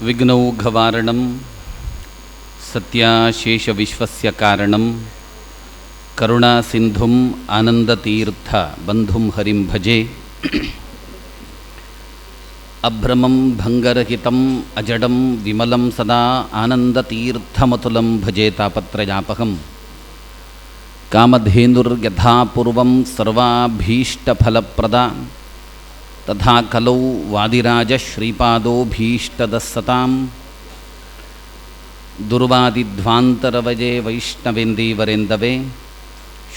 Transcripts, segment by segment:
विघ्नौघवारणं सत्याशेषविश्वस्य कारणं करुणासिन्धुम् आनन्दतीर्थबन्धुं हरिं भजे। अभ्रमं भङ्गरहितम् अजडं विमलं सदा आनन्दतीर्थमतुलं भजे तापत्रयापहं। कामधेनुर्यथा पूर्वं सर्वाभीष्टफलप्रदा तथा कलौ वादिराजश्रीपादोभीष्टदस्सतां। दुर्वादिध्वान्तरवजे वैष्णवेन्दीवरेन्दवे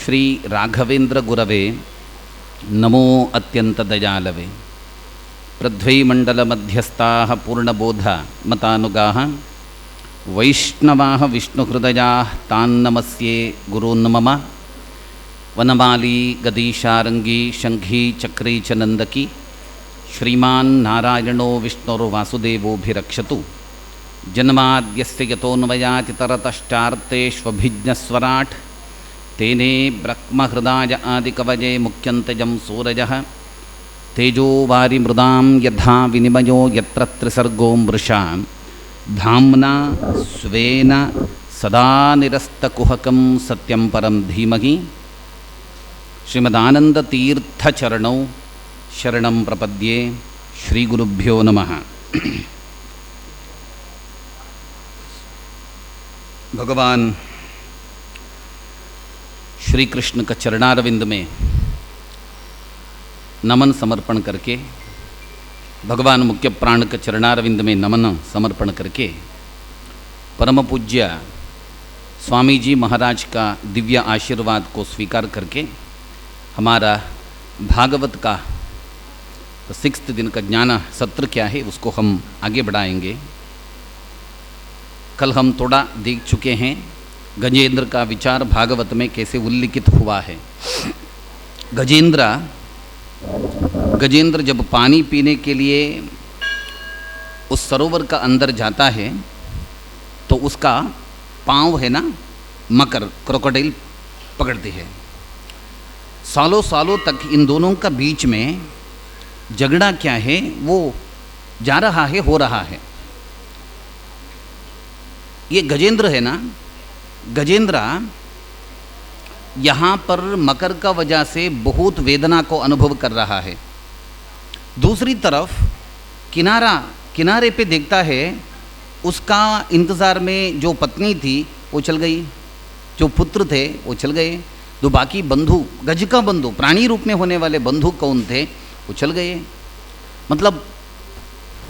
श्री राघवेन्द्र गुरवे नमो अत्यन्तदयालवे। पृथ्वीमण्डलमध्यस्थाः पूर्णबोधमतानुगाः वैष्णवाः विष्णुहृदयाः तान् नमस्ये गुरून् मम। वनमाली गदीशारंगी शंखी चक्री च नंदकी श्रीमान् नारायणो विष्णुर्वासुदेवोऽभिरक्षतु। जन्माद्यस्य यतोऽन्वयात् तरतश्चार्तेष्वभिज्ञस्वराट् तेने ब्रह्महृदाय आदिकवये मुख्यन्तजं सूरजः। तेजो वारिमृदां यथा विनिमयो यत्र त्रिसर्गो मृषा धाम्ना स्वेन सदा निरस्तकुहकं सत्यं परं धीमहि। श्रीमदानन्दतीर्थचरणौ शरणं प्रपद्ये। श्रीगुरुभ्यो नमः। भगवान श्री कृष्ण का चरणारविंद में नमन समर्पण करके, भगवान मुख्य प्राण का चरणारविंद में नमन समर्पण करके परम पूज्य स्वामी जी महाराज का दिव्य आशीर्वाद को स्वीकार करके हमारा भागवत का 6th दिन का ज्ञान सत्र क्या है उसको हम आगे बढ़ाएंगे। कल हम थोड़ा देख चुके हैं गजेंद्र का विचार भागवत में कैसे उल्लिखित हुआ है। गजेंद्र जब पानी पीने के लिए उस सरोवर का अंदर जाता है तो उसका पाँव है ना मकर क्रोकोडाइल पकड़ती है। सालों सालों तक इन दोनों का बीच में झगड़ा क्या है वो जा रहा है, हो रहा है। ये गजेंद्र है ना, गजेंद्र यहाँ पर मकर का वजह से बहुत वेदना को अनुभव कर रहा है। दूसरी तरफ किनारे पे देखता है उसका इंतज़ार में जो पत्नी थी वो चल गई, जो पुत्र थे वो चल गए, जो बाकी बंधु, गज का बंधु प्राणी रूप में होने वाले बंधु कौन थे वो चल गए। मतलब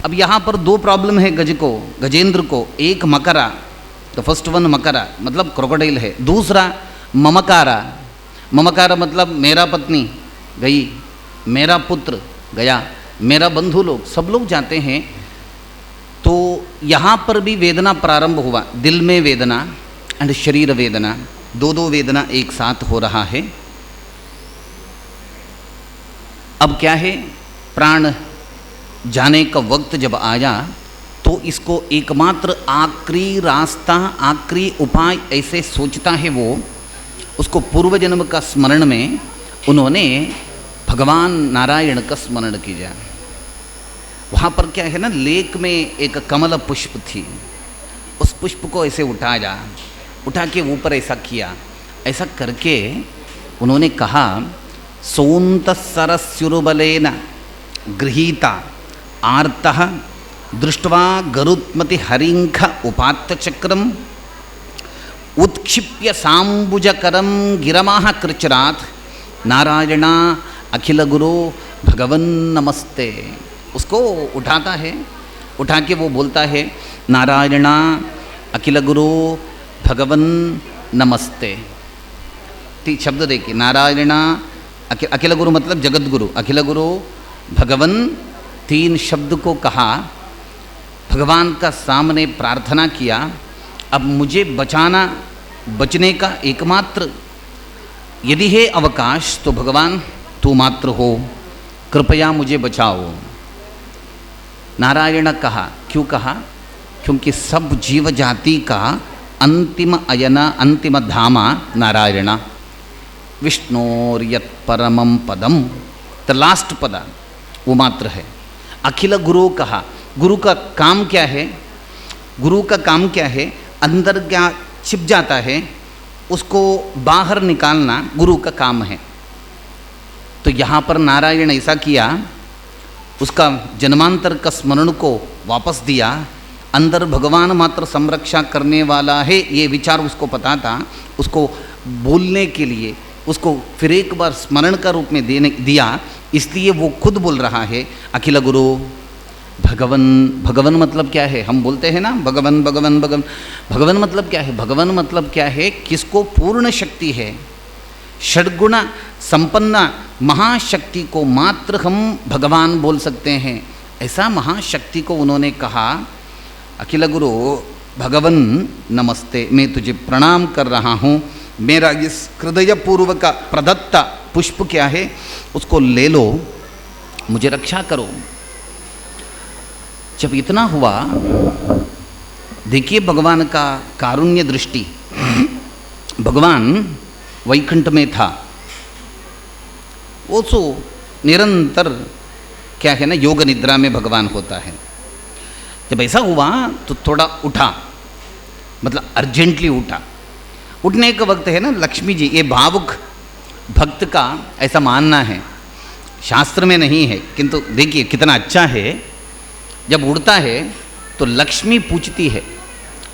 अब यहाँ पर दो प्रॉब्लम है गजेंद्र को। एक मकरा, तो फर्स्ट वन मकरा मतलब क्रोकोडाइल है। दूसरा ममकारा मतलब मेरा पत्नी गई, मेरा पुत्र गया, मेरा बंधु लोग सब लोग जाते हैं। तो यहाँ पर भी वेदना प्रारंभ हुआ, दिल में वेदना एंड शरीर वेदना, दो वेदना एक साथ हो रहा है। अब क्या है, प्राण जाने का वक्त जब आया तो इसको एकमात्र आखिरी रास्ता, आखिरी उपाय ऐसे सोचता है वो। उसको पूर्व जन्म का स्मरण में उन्होंने भगवान नारायण का स्मरण किया। वहाँ पर क्या है ना, लेक में एक कमल पुष्प थी, उस पुष्प को ऐसे उठा के ऊपर ऐसा किया। ऐसा करके उन्होंने कहा, सोंत सरस्युरुबलेन गृहीता आर्तः दृष्ट्वा गरुत्मति हरिंख उपात्त चक्रम उत्क्षिप्य सांबुजकरम गिरमाह कृचरात नारायणा अखिल गुरु भगवन् नमस्ते। उसको उठाता है, उठा के वो बोलता है नारायणा अखिल गुरु भगवन् नमस्ते। तीन शब्द देखिए, नारायणा अखिल गुरु मतलब जगत गुरु, अखिल गुरु भगवन्, तीन शब्द को कहा, भगवान का सामने प्रार्थना किया। अब मुझे बचने का एकमात्र यदि है अवकाश तो भगवान तू मात्र हो, कृपया मुझे बचाओ। नारायण कहा, क्यों कहा? क्योंकि सब जीव जाति का अंतिम अयन, अंतिम धामा नारायण। विष्णोर्यत् परमं पदम, द लास्ट पद वो मात्र है। अखिल गुरु कहा, गुरु का काम क्या है? गुरु का काम क्या है? अंदर क्या छिप जाता है उसको बाहर निकालना गुरु का काम है। तो यहाँ पर नारायण ऐसा किया, उसका जन्मांतर का स्मरण को वापस दिया। अंदर भगवान मात्र संरक्षा करने वाला है ये विचार उसको पता था, उसको बोलने के लिए उसको फिर एक बार स्मरण का रूप में दिया। इसलिए वो खुद बोल रहा है अखिल गुरु भगवन। भगवन मतलब क्या है? हम बोलते हैं ना भगवन भगवन भगवन। भगवन मतलब क्या है? भगवन मतलब क्या है? किसको पूर्ण शक्ति है, षड्गुण संपन्न महाशक्ति को मात्र हम भगवान बोल सकते हैं। ऐसा महाशक्ति को उन्होंने कहा अखिल गुरु भगवन नमस्ते, मैं तुझे प्रणाम कर रहा हूँ। मेरा इस हृदयपूर्वक प्रदत्त पुष्प क्या है उसको ले लो, मुझे रक्षा करो। जब इतना हुआ, देखिए भगवान का कारुण्य दृष्टि। भगवान वैकुंठ में था, वो सो निरंतर क्या है ना योग निद्रा में भगवान होता है। जब ऐसा हुआ तो थोड़ा उठा, मतलब अर्जेंटली उठा। उठने का वक्त है ना लक्ष्मी जी, ये भावुक भक्त का ऐसा मानना है, शास्त्र में नहीं है, किंतु देखिए कितना अच्छा है। जब उड़ता है तो लक्ष्मी पूछती है,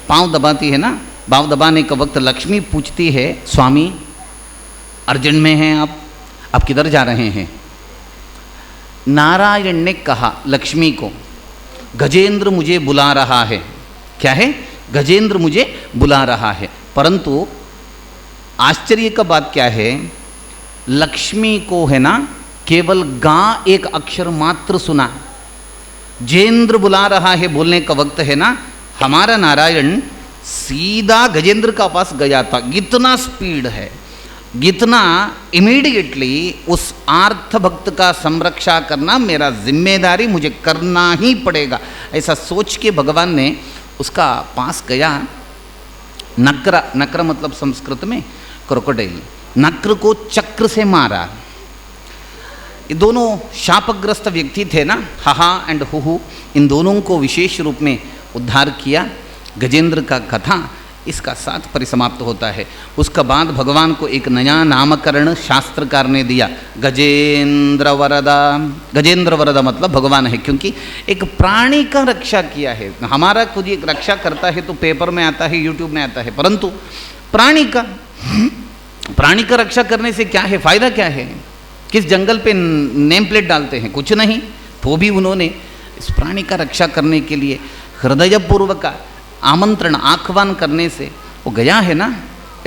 पांव दबाती है ना, पांव दबाने का वक्त लक्ष्मी पूछती है स्वामी अर्जेंट में हैं आप किधर जा रहे हैं? नारायण ने कहा लक्ष्मी को, गजेंद्र मुझे बुला रहा है। क्या है? गजेंद्र मुझे बुला रहा है। परंतु आश्चर्य का बात क्या है, लक्ष्मी को है ना केवल गा एक अक्षर मात्र सुना। जेंद्र बुला रहा है बोलने का वक्त है ना, हमारा नारायण सीधा गजेंद्र का पास गया था। इतना स्पीड है, इतना इमीडिएटली उस आर्थ भक्त का संरक्षा करना मेरा जिम्मेदारी, मुझे करना ही पड़ेगा, ऐसा सोच के भगवान ने उसका पास गया। नक्र, नक्र मतलब संस्कृत में क्रोकोडाइल, नक्र को चक्र से मारा। ये दोनों शापग्रस्त व्यक्ति थे ना, हाहा एंड हुहु, इन दोनों को विशेष रूप में उद्धार किया। गजेंद्र का कथा इसका साथ परिसमाप्त होता है। उसका बाद भगवान को एक नया नामकरण शास्त्रकार ने दिया, गजेंद्र वरदा। गजेंद्र वरदा मतलब भगवान है, क्योंकि एक प्राणी का रक्षा किया है। हमारा खुद एक रक्षा करता है तो पेपर में आता है, यूट्यूब में आता है, परंतु प्राणी का रक्षा करने से क्या है, फायदा क्या है? किस जंगल पे नेम प्लेट डालते हैं? कुछ नहीं। तो भी उन्होंने इस प्राणी का रक्षा करने के लिए हृदयपूर्वक आमंत्रण आह्वान करने से वो गया है ना।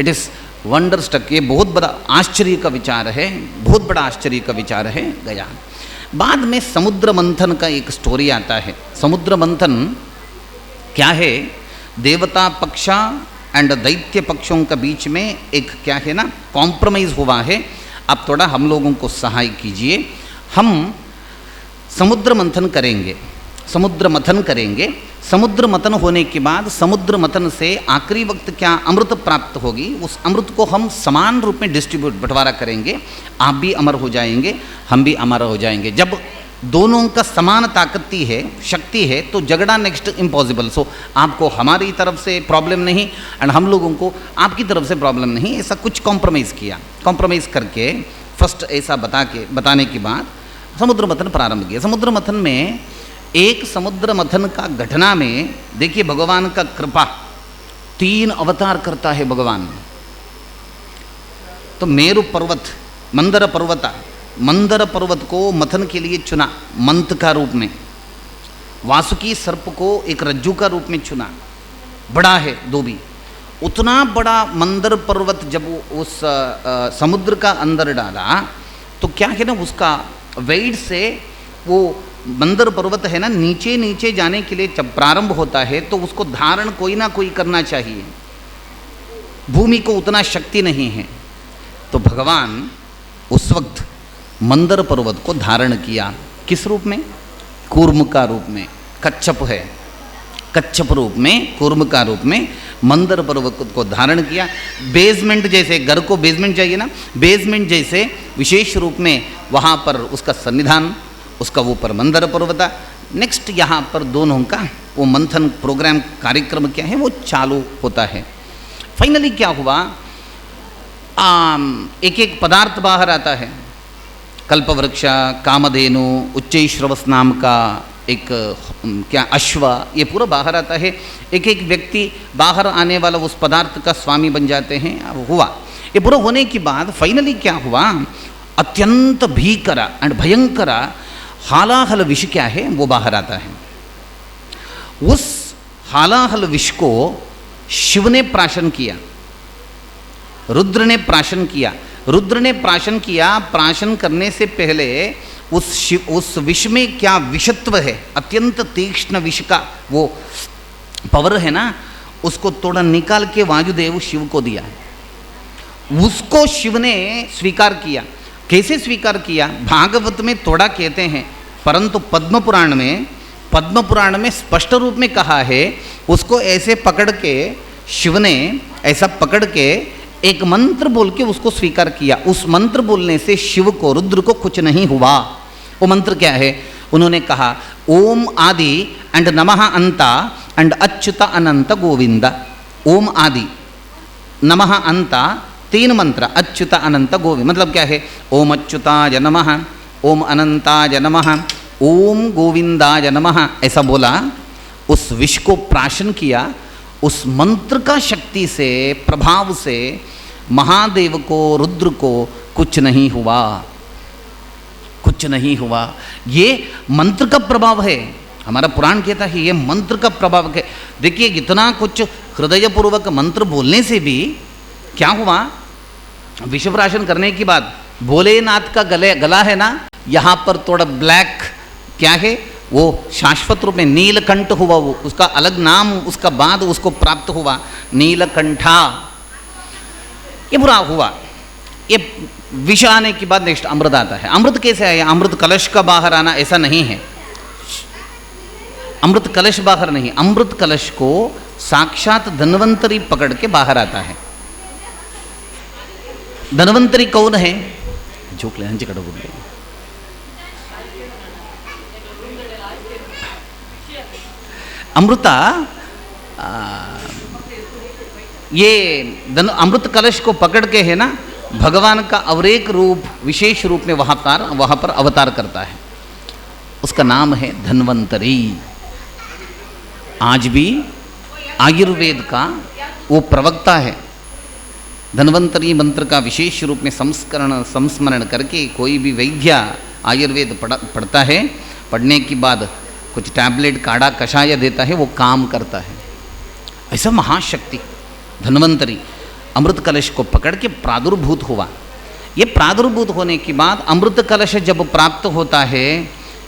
It is wonderstruck. ये बहुत बड़ा आश्चर्य का विचार है, बहुत बड़ा आश्चर्य का विचार है, गया। बाद में समुद्र मंथन का एक स्टोरी आता है। समुद्र मंथन क्या है? देवता पक्ष एंड दैत्य पक्षों के बीच में एक क्या है ना कॉम्प्रोमाइज़ हुआ है। आप थोड़ा हम लोगों को सहाय कीजिए, हम समुद्र मंथन करेंगे, समुद्र मथन करेंगे। समुद्र मथन होने के बाद समुद्र मथन से आखिरी वक्त क्या अमृत प्राप्त होगी, उस अमृत को हम समान रूप में डिस्ट्रीब्यूट बंटवारा करेंगे। आप भी अमर हो जाएंगे, हम भी अमर हो जाएंगे। जब दोनों का समान ताकती है, शक्ति है, तो झगड़ा नेक्स्ट इम्पॉसिबल। सो आपको हमारी तरफ से प्रॉब्लम नहीं एंड हम लोगों को आपकी तरफ से प्रॉब्लम नहीं, ऐसा कुछ कॉम्प्रोमाइज़ किया। कॉम्प्रोमाइज़ करके फर्स्ट ऐसा बताने के बाद समुद्र मथन प्रारंभ किया। समुद्र मथन में एक समुद्र मथन का घटना में देखिए भगवान का कृपा, 3 अवतार करता है भगवान। तो मेरु पर्वत, मंदर पर्वत को मथन के लिए चुना मंथ का रूप में, वासुकी सर्प को एक रज्जू का रूप में चुना। बड़ा है धोबी, उतना बड़ा मंदर पर्वत जब उस समुद्र का अंदर डाला तो क्या है ना उसका वेट से वो मंदर पर्वत है ना नीचे नीचे जाने के लिए जब प्रारंभ होता है तो उसको धारण कोई ना कोई करना चाहिए, भूमि को उतना शक्ति नहीं है। तो भगवान उस वक्त मंदर पर्वत को धारण किया। किस रूप में? कूर्म का रूप में। कच्छप है, कच्छप रूप में, कूर्म का रूप में मंदर पर्वत को धारण किया। बेसमेंट जैसे, घर को बेसमेंट चाहिए ना, बेसमेंट जैसे विशेष रूप में वहाँ पर उसका सन्निधान, उसका ऊपर मंदर पर्वत। नेक्स्ट यहाँ पर दोनों का वो मंथन प्रोग्राम कार्यक्रम क्या है वो चालू होता है। फाइनली क्या हुआ, एक एक पदार्थ बाहर आता है। कल्पवृक्ष, कामधेनु, उच्चैश्रवस नाम का एक क्या अश्व, ये पूरा बाहर आता है। एक एक व्यक्ति बाहर आने वाला उस पदार्थ का स्वामी बन जाते हैं। अब हुआ ये पूरा होने के बाद फाइनली क्या हुआ, अत्यंत भीकर एंड भयंकर हालाहल विष क्या है वो बाहर आता है। उस हालाहल विष को शिव ने प्राशन किया, रुद्र ने प्राशन किया। रुद्र ने प्राशन किया, प्राशन करने से पहले उस विष में क्या विषत्व है, अत्यंत तीक्ष्ण विष का वो पावर है ना, उसको थोड़ा निकाल के वायुदेव शिव को दिया। उसको शिव ने स्वीकार किया। कैसे स्वीकार किया, भागवत में थोड़ा कहते हैं, परंतु पद्म पुराण में स्पष्ट रूप में कहा है, उसको ऐसे पकड़ के शिव ने ऐसा पकड़ के एक मंत्र बोल के उसको स्वीकार किया। उस मंत्र बोलने से शिव को, रुद्र को कुछ नहीं हुआ। वो मंत्र क्या है, उन्होंने कहा ओम आदि एंड नमः अंता एंड अच्युत अनंत गोविंद। ओम आदि, नमः अंता, 3 मंत्र, अच्युत अनंत गोविंद। मतलब क्या है, ओम अच्युताय नमः, ओम अनंताय नमः, ओम गोविंदाय नमः, ऐसा बोला। उस विष को प्राशन किया। उस मंत्र का शक्ति से, प्रभाव से महादेव को, रुद्र को कुछ नहीं हुआ, कुछ नहीं हुआ। ये मंत्र का प्रभाव है। हमारा पुराण कहता है ये मंत्र का प्रभाव है। देखिए इतना कुछ हृदयपूर्वक मंत्र बोलने से भी क्या हुआ, विष प्राशन करने के बाद भोलेनाथ का गला है ना, यहाँ पर थोड़ा ब्लैक क्या है, वो शाश्वत रूप में नीलकंठ हुआ। वो उसका अलग नाम, उसका बाद उसको प्राप्त हुआ नीलकंठा। ये बुरा हुआ। ये विष आने के बाद नेक्स्ट अमृत आता है। अमृत कैसे आया, अमृत कलश का बाहर आना ऐसा नहीं है। अमृत कलश बाहर नहीं, अमृत कलश को साक्षात धन्वंतरी पकड़ के बाहर आता है। धन्वंतरी कौन है, जोक ले हंची कड़ो बोल अमृता, ये अमृत कलश को पकड़ के है ना, भगवान का और एक रूप, विशेष रूप में वहाँ पर अवतार करता है। उसका नाम है धन्वंतरी। आज भी आयुर्वेद का वो प्रवक्ता है। धन्वंतरी मंत्र का विशेष रूप में संस्मरण करके कोई भी वैद्य आयुर्वेद पढ़ता है, पढ़ने के बाद कुछ टैबलेट, काढ़ा, कषाय देता है, वो काम करता है। ऐसा महाशक्ति धन्वंतरी अमृत कलश को पकड़ के प्रादुर्भूत हुआ। ये प्रादुर्भूत होने के बाद अमृत कलश जब प्राप्त होता है,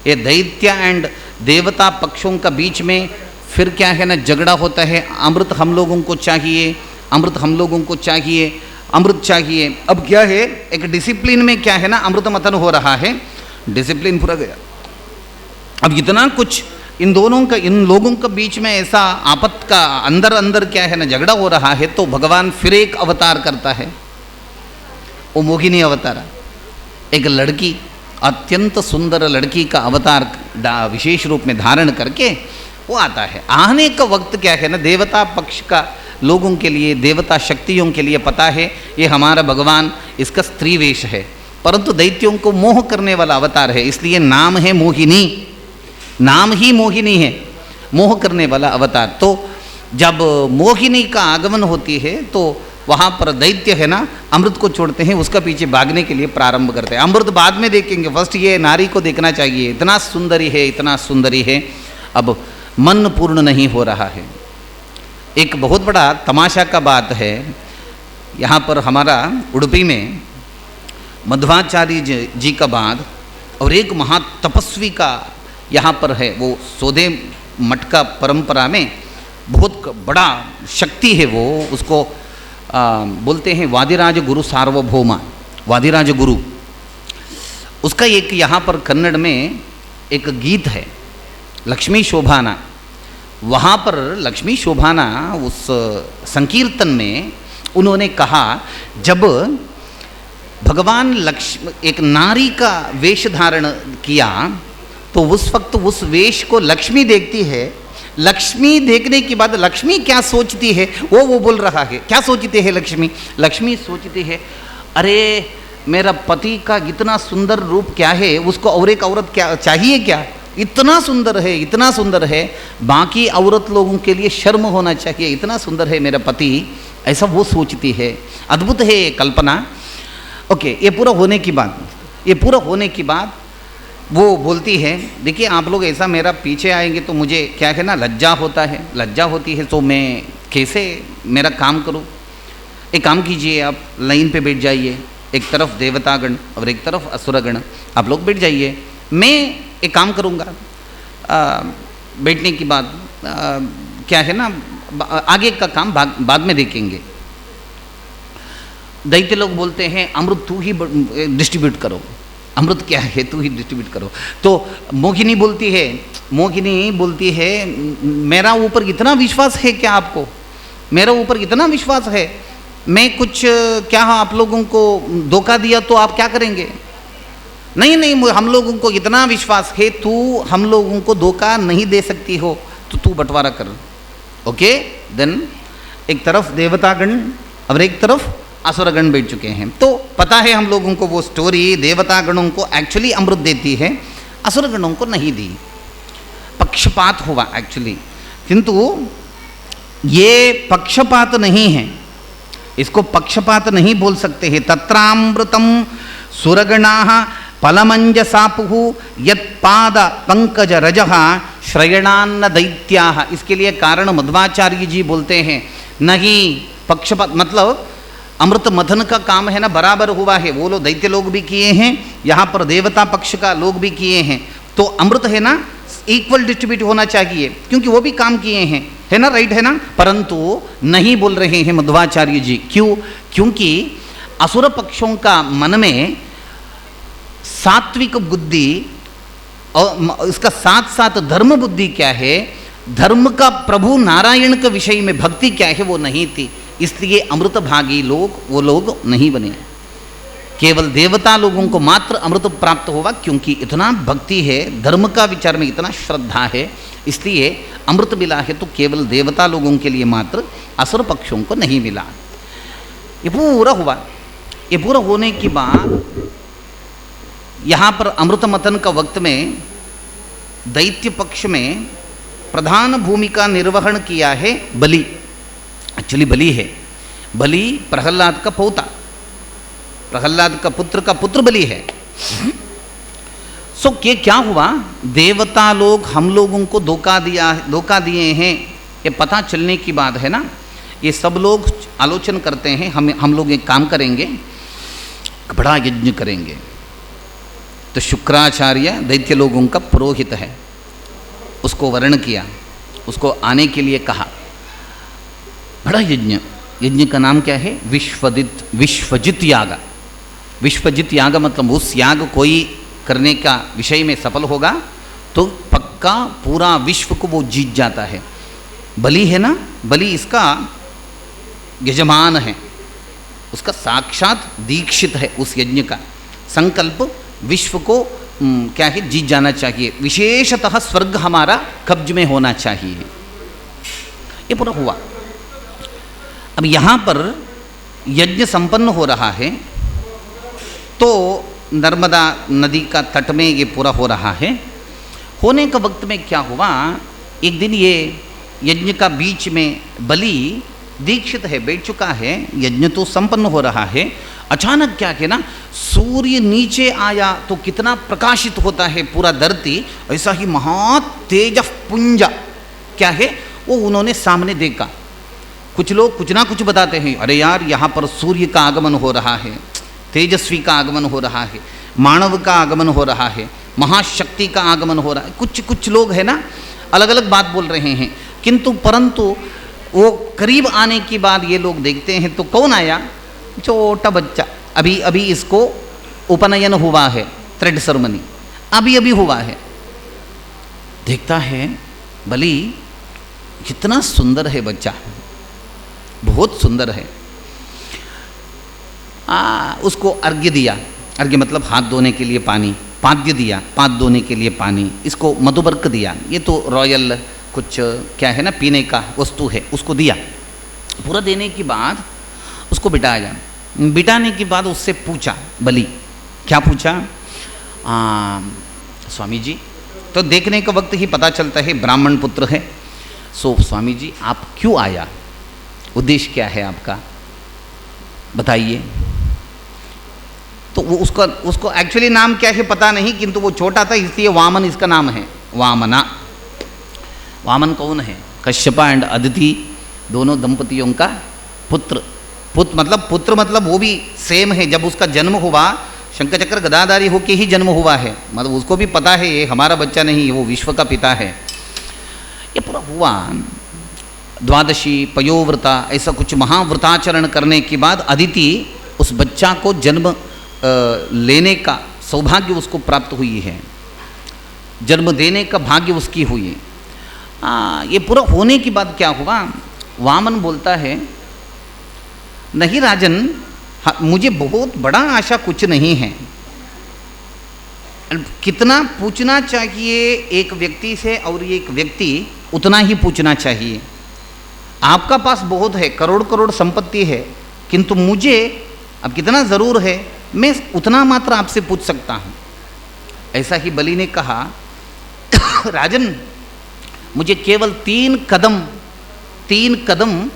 ये दैत्य एंड देवता पक्षों का बीच में फिर क्या है ना, झगड़ा होता है। अमृत हम लोगों को चाहिए, अमृत हम लोगों को चाहिए, अमृत चाहिए। अब क्या है, एक डिसिप्लिन में क्या है ना, अमृत मथन हो रहा है, डिसिप्लिन पूरा गया। अब इतना कुछ इन लोगों के बीच में ऐसा आपत का अंदर क्या है ना, झगड़ा हो रहा है। तो भगवान फिर एक अवतार करता है, वो मोहिनी अवतार। एक लड़की, अत्यंत सुंदर लड़की का अवतार विशेष रूप में धारण करके वो आता है। आने का वक्त क्या है ना, देवता पक्ष का लोगों के लिए, देवता शक्तियों के लिए पता है ये हमारा भगवान, इसका स्त्री वेश है, परंतु दैत्यों को मोह करने वाला अवतार है, इसलिए नाम है मोहिनी। नाम ही मोहिनी है, मोह करने वाला अवतार। तो जब मोहिनी का आगमन होती है तो वहाँ पर दैत्य है ना, अमृत को छोड़ते हैं, उसका पीछे भागने के लिए प्रारंभ करते हैं। अमृत बाद में देखेंगे, फर्स्ट ये नारी को देखना चाहिए, इतना सुंदरी है, इतना सुंदरी है। अब मन पूर्ण नहीं हो रहा है। एक बहुत बड़ा तमाशा का बात है, यहाँ पर हमारा उडुपी में मध्वाचार्य जी का बाद और एक महातपस्वी का यहाँ पर है, वो सोधे मठ का परंपरा में बहुत बड़ा शक्ति है। वो उसको बोलते हैं वादिराज गुरु सार्वभौमा, वादिराज गुरु। उसका एक यहाँ पर कन्नड़ में एक गीत है, लक्ष्मी शोभाना। वहाँ पर लक्ष्मी शोभाना उस संकीर्तन में उन्होंने कहा, जब भगवान एक नारी का वेश धारण किया तो उस वक्त उस वेश को लक्ष्मी देखती है, लक्ष्मी देखने के बाद लक्ष्मी क्या सोचती है वो बोल रहा है। क्या सोचती है लक्ष्मी? लक्ष्मी सोचती है, अरे मेरा पति का इतना सुंदर रूप क्या है, उसको और एक औरत क्या चाहिए क्या? इतना सुंदर है, इतना सुंदर है, बाकी औरत लोगों के लिए शर्म होना चाहिए, इतना सुंदर है मेरा पति, ऐसा वो सोचती है। अद्भुत है ये कल्पना। ओके, ये पूरा होने के बाद वो बोलती है, देखिए आप लोग ऐसा मेरा पीछे आएंगे तो मुझे क्या है ना, लज्जा होती है, तो मैं कैसे मेरा काम करूं? एक काम कीजिए, आप लाइन पे बैठ जाइए, एक तरफ देवतागण और एक तरफ असुरगण, आप लोग बैठ जाइए, मैं एक काम करूंगा। बैठने के बाद क्या है ना, आगे का काम बाद में देखेंगे। दैत्य लोग बोलते हैं, अमृत तू ही डिस्ट्रीब्यूट करो, अमृत क्या है, तू ही डिस्ट्रीब्यूट करो। तो मोहिनी बोलती है मेरा ऊपर इतना विश्वास है क्या आपको? मेरा ऊपर इतना विश्वास है, मैं कुछ क्या आप लोगों को धोखा दिया तो आप क्या करेंगे? नहीं, हम लोगों को इतना विश्वास है, तू हम लोगों को धोखा नहीं दे सकती हो, तो तू बंटवारा कर। ओके, देन एक तरफ देवतागण और एक तरफ असुरगण बैठ चुके हैं। तो पता है हम लोगों को वो स्टोरी, देवतागणों को एक्चुअली अमृत देती है, असुरगणों को नहीं दी, पक्षपात हुआ एक्चुअली। किंतु ये पक्षपात नहीं है, इसको पक्षपात नहीं बोल सकते हैं। तत्रामृतम सुरगणाः फलमंजसापुहु यत्पाद पंकज रजः श्रयणान्न दैत्याः। इसके लिए कारण मध्वाचार्य जी बोलते हैं, नहीं पक्षपात मतलब अमृत मथन का काम है ना, बराबर हुआ है। वो लोग दैत्य लोग भी किए हैं, यहाँ पर देवता पक्ष का लोग भी किए हैं, तो अमृत है ना इक्वल डिस्ट्रीब्यूट होना चाहिए, क्योंकि वो भी काम किए हैं, है ना, राइट है ना। परंतु नहीं बोल रहे हैं मध्वाचार्य जी। क्यों? क्योंकि असुर पक्षों का मन में सात्विक बुद्धि और इसका साथ साथ धर्म बुद्धि क्या है, धर्म का प्रभु नारायण के विषय में भक्ति क्या है वो नहीं थी, इसलिए अमृत भागी लोग वो लोग नहीं बने। केवल देवता लोगों को मात्र अमृत प्राप्त होगा, क्योंकि इतना भक्ति है, धर्म का विचार में इतना श्रद्धा है, इसलिए अमृत मिला है। तो केवल देवता लोगों के लिए मात्र, असुर पक्षों को नहीं मिला। ये पूरा हुआ। ये पूरा होने के बाद यहाँ पर अमृत मतन का वक्त में दैत्य पक्ष में प्रधान भूमिका निर्वहन किया है बलि। एक्चुअली बलि है, बलि प्रहलाद का पोता, प्रहलाद का पुत्र बलि है। सो क्या हुआ, देवता लोग हम लोगों को धोखा दिए हैं, ये पता चलने की बात है ना। ये सब लोग आलोचना करते हैं, हम लोग एक काम करेंगे, बड़ा यज्ञ करेंगे। तो शुक्राचार्य दैत्य लोगों का पुरोहित है, उसको वर्ण किया, उसको आने के लिए कहा। बड़ा यज्ञ का नाम क्या है? विश्वजित याग। विश्वजित याग मतलब उस याग कोई करने का विषय में सफल होगा तो पक्का पूरा विश्व को वो जीत जाता है। बलि है ना, बलि इसका यजमान है, उसका साक्षात दीक्षित है उस यज्ञ का। संकल्प विश्व को क्या है, जीत जाना चाहिए, विशेषतः स्वर्ग हमारा कब्ज में होना चाहिए। ये पूरा हुआ। अब यहाँ पर यज्ञ संपन्न हो रहा है, तो नर्मदा नदी का तट में ये पूरा हो रहा है। होने का वक्त में क्या हुआ, एक दिन ये यज्ञ का बीच में बलि दीक्षित है, बैठ चुका है, यज्ञ तो संपन्न हो रहा है। अचानक क्या है ना, सूर्य नीचे आया तो कितना प्रकाशित होता है पूरा धरती, ऐसा ही महा तेज पुंज क्या है वो उन्होंने सामने देखा। कुछ लोग कुछ ना कुछ बताते हैं, अरे यार यहाँ पर सूर्य का आगमन हो रहा है, तेजस्वी का आगमन हो रहा है, मानव का आगमन हो रहा है, महाशक्ति का आगमन हो रहा है। कुछ लोग है ना अलग अलग बात बोल रहे हैं, परंतु वो करीब आने के बाद ये लोग देखते हैं तो कौन आया, छोटा बच्चा। अभी इसको उपनयन हुआ है, थ्रेड सेरेमनी अभी हुआ है। देखता है बलि कितना सुंदर है बच्चा, बहुत सुंदर है। उसको अर्घ्य दिया, अर्घ्य मतलब हाथ धोने के लिए पानी, पाद्य दिया, पाद धोने के लिए पानी, इसको मधुबर्क दिया। ये तो रॉयल कुछ क्या है ना पीने का वस्तु है उसको दिया। पूरा देने के बाद उसको बिठाया। बिठाने के बाद उससे पूछा बलि, क्या पूछा? स्वामी जी, तो देखने का वक्त ही पता चलता है ब्राह्मण पुत्र है। सो स्वामी जी आप क्यों आया, उद्देश्य क्या है आपका, बताइए। तो वो उसको एक्चुअली नाम क्या है पता नहीं, किंतु वो छोटा था इसलिए वामन इसका नाम है, वामना। वामन कौन है? कश्यपा एंड अदिति दोनों दंपतियों का पुत्र। पुत्र मतलब वो भी सेम है। जब उसका जन्म हुआ शंकर चक्र गदाधारी होके ही जन्म हुआ है, मतलब उसको भी पता है ये हमारा बच्चा नहीं, वो विश्व का पिता है। ये पूरा हुआ द्वादशी पयोव्रता ऐसा कुछ महाव्रताचरण करने के बाद अदिति उस बच्चा को जन्म लेने का सौभाग्य उसको प्राप्त हुई है, जन्म देने का भाग्य उसकी हुई है। ये पूरा होने के बाद क्या हुआ, वामन बोलता है नहीं राजन, मुझे बहुत बड़ा आशा कुछ नहीं है। कितना पूछना चाहिए एक व्यक्ति से और एक व्यक्ति उतना ही पूछना चाहिए। आपका पास बहुत है, करोड़ करोड़ संपत्ति है, किंतु मुझे अब कितना ज़रूर है, मैं उतना मात्र आपसे पूछ सकता हूँ। ऐसा ही बलि ने कहा राजन मुझे केवल 3 कदम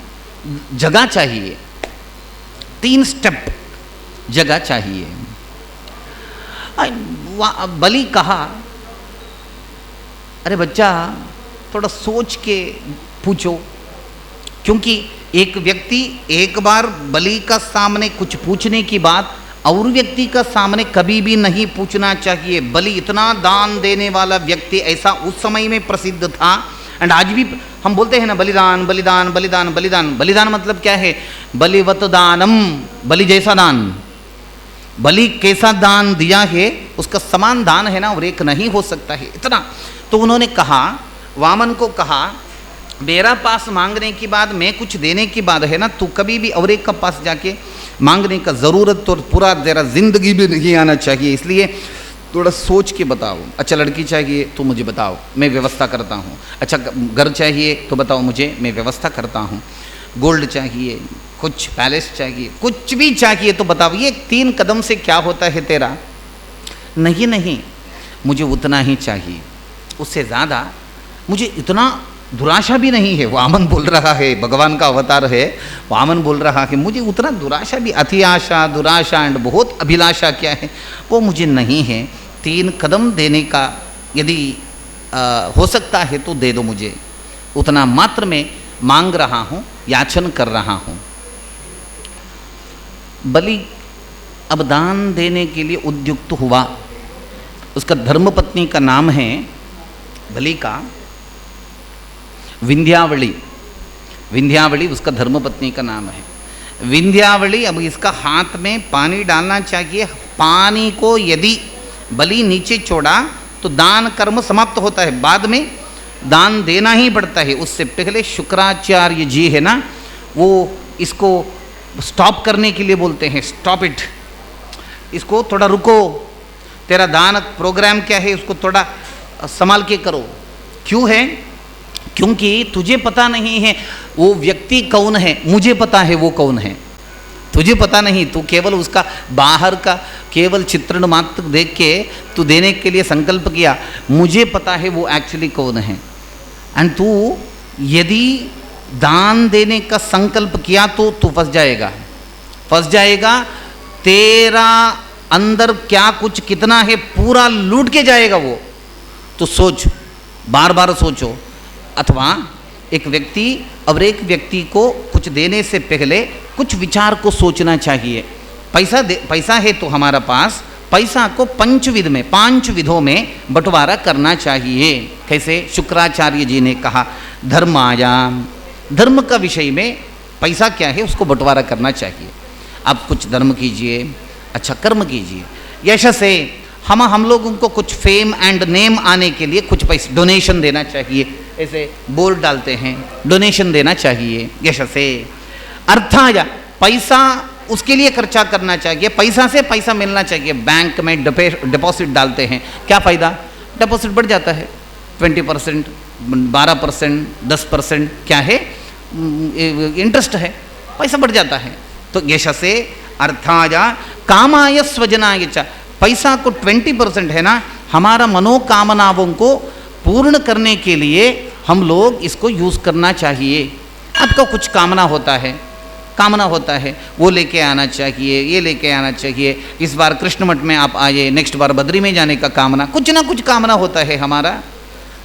जगह चाहिए, 3 स्टेप जगह चाहिए। बलि कहा अरे बच्चा थोड़ा सोच के पूछो, क्योंकि एक व्यक्ति एक बार बलि का सामने कुछ पूछने की बात और व्यक्ति का सामने कभी भी नहीं पूछना चाहिए। बलि इतना दान देने वाला व्यक्ति ऐसा उस समय में प्रसिद्ध था। एंड आज भी हम बोलते हैं ना बलिदान बलिदान बलिदान बलिदान। बलिदान मतलब क्या है? बलिवत दानम, बलि जैसा दान। बलि कैसा दान दिया है उसका समान दान है ना, और एक नहीं हो सकता है इतना। तो उन्होंने कहा, वामन को कहा मेरा पास मांगने की बाद, मैं कुछ देने की बात है ना, तू कभी भी और एक का पास जाके मांगने का ज़रूरत तो पूरा तेरा जिंदगी भी नहीं आना चाहिए, इसलिए थोड़ा सोच के बताओ। अच्छा लड़की चाहिए तो मुझे बताओ, मैं व्यवस्था करता हूँ। अच्छा घर चाहिए तो बताओ मुझे, मैं व्यवस्था करता हूँ। गोल्ड चाहिए, कुछ पैलेस चाहिए, कुछ भी चाहिए तो बताओ। ये 3 कदम से क्या होता है तेरा? नहीं मुझे उतना ही चाहिए, उससे ज़्यादा मुझे इतना दुराशा भी नहीं है। वामन बोल रहा है, भगवान का अवतार है, वामन बोल रहा है मुझे उतना दुराशा भी, अति आशा दुराशा एंड बहुत अभिलाषा क्या है वो मुझे नहीं है। 3 कदम देने का यदि हो सकता है तो दे दो मुझे, उतना मात्र में मांग रहा हूँ, याचन कर रहा हूँ। बलि अब दान देने के लिए उद्युक्त हुआ। उसका धर्मपत्नी का नाम है बलि का विंध्यावली। विंध्यावली उसका धर्मपत्नी का नाम है। विंध्यावली अब इसका हाथ में पानी डालना चाहिए। पानी को यदि बलि नीचे छोड़ा तो दान कर्म समाप्त होता है, बाद में दान देना ही पड़ता है। उससे पहले शुक्राचार्य जी है ना, वो इसको स्टॉप करने के लिए बोलते हैं, स्टॉप इट, इसको थोड़ा रुको, तेरा दान प्रोग्राम क्या है उसको थोड़ा संभाल के करो। क्यों है? क्योंकि तुझे पता नहीं है वो व्यक्ति कौन है, मुझे पता है वो कौन है। तुझे पता नहीं, तू केवल उसका बाहर का केवल चित्रण मात्र देख के तू देने के लिए संकल्प किया, मुझे पता है वो एक्चुअली कौन है। एंड तू यदि दान देने का संकल्प किया तो तू फंस जाएगा। तेरा अंदर क्या कुछ कितना है पूरा लूट के जाएगा वो। तो सोच, बार बार सोचो। अथवा एक व्यक्ति और एक व्यक्ति को कुछ देने से पहले कुछ विचार को सोचना चाहिए। पैसा है तो हमारा पास, पैसा को 5 विधों में बंटवारा करना चाहिए। कैसे? शुक्राचार्य जी ने कहा धर्मायाम, धर्म का विषय में पैसा क्या है उसको बंटवारा करना चाहिए। आप कुछ धर्म कीजिए, अच्छा कर्म कीजिए। यशसे हम लोगों को कुछ फेम एंड नेम आने के लिए कुछ पैसे डोनेशन देना चाहिए। ऐसे बोर्ड डालते हैं, डोनेशन देना चाहिए। यशसे अर्थाया, पैसा उसके लिए खर्चा करना चाहिए, पैसा से पैसा मिलना चाहिए। बैंक में डिपॉजिट डालते हैं, क्या फ़ायदा? डिपॉजिट बढ़ जाता है, 20%, 12%, 10% क्या है, इंटरेस्ट है, पैसा बढ़ जाता है। तो यशसे अर्थाय कामाय स्वजनाय च, पैसा को 20% है ना, हमारा मनोकामनाओं को पूर्ण करने के लिए हम लोग इसको यूज़ करना चाहिए। आपका कुछ कामना होता है, वो लेके आना चाहिए, ये लेके आना चाहिए, इस बार कृष्ण मठ में आप आए, नेक्स्ट बार बद्री में जाने का कामना, कुछ ना कुछ कामना होता है हमारा।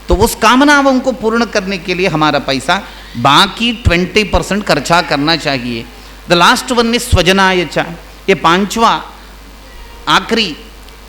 तो उस कामनाओं को पूर्ण करने के लिए हमारा पैसा बाकी 20% खर्चा करना चाहिए। द लास्ट वन इज स्वजनाय च, ये पांचवा आखिरी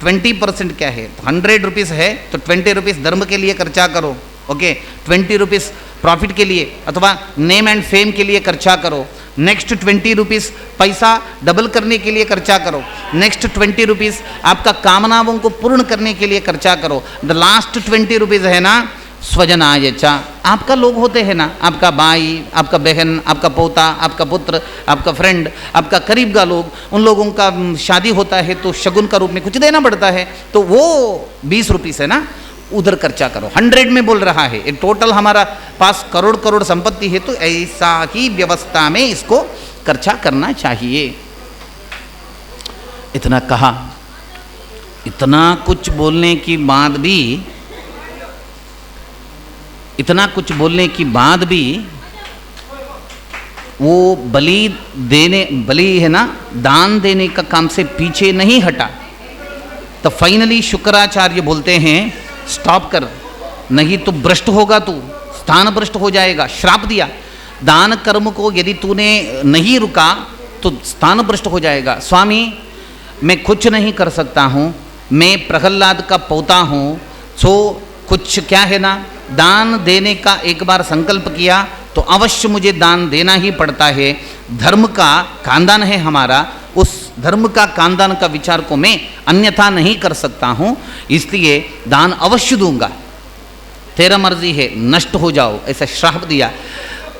20% क्या है, 100 रुपीज़ है तो 20 रुपीज़ धर्म के लिए खर्चा करो, ओके, 20 रुपीज़ प्रॉफिट के लिए अथवा नेम एंड फेम के लिए खर्चा करो। नेक्स्ट 20 रुपीज़ पैसा डबल करने के लिए खर्चा करो। नेक्स्ट 20 रुपीज़ आपका कामनाओं को पूर्ण करने के लिए खर्चा करो। द लास्ट 20 रुपीज़ है ना स्वजनाय च, आपका लोग होते हैं ना, आपका भाई, आपका बहन, आपका पोता, आपका पुत्र, आपका फ्रेंड, आपका करीब का लोग, उन लोगों का शादी होता है तो शगुन का रूप में कुछ देना पड़ता है, तो वो 20 रुपीज़ है ना, उधर खर्चा करो। 100 में बोल रहा है, एक टोटल हमारा पास करोड़ करोड़ संपत्ति है, तो ऐसा ही व्यवस्था में इसको खर्चा करना चाहिए। इतना कहा, इतना कुछ बोलने की बाद भी वो बलि है ना, दान देने का काम से पीछे नहीं हटा। तो फाइनली शुक्राचार्य बोलते हैं स्टॉप कर, नहीं तो भ्रष्ट होगा, तू स्थान भ्रष्ट हो जाएगा। श्राप दिया, दान कर्म को यदि तूने नहीं रुका तो स्थान भ्रष्ट हो जाएगा। स्वामी मैं कुछ नहीं कर सकता हूँ, मैं प्रहलाद का पोता हूँ, सो कुछ क्या है ना, दान देने का एक बार संकल्प किया तो अवश्य मुझे दान देना ही पड़ता है। धर्म का खानदान है हमारा, उस धर्म का खानदान का विचार को मैं अन्यथा नहीं कर सकता हूँ, इसलिए दान अवश्य दूंगा, तेरा मर्जी है, नष्ट हो जाओ, ऐसा श्राप दिया।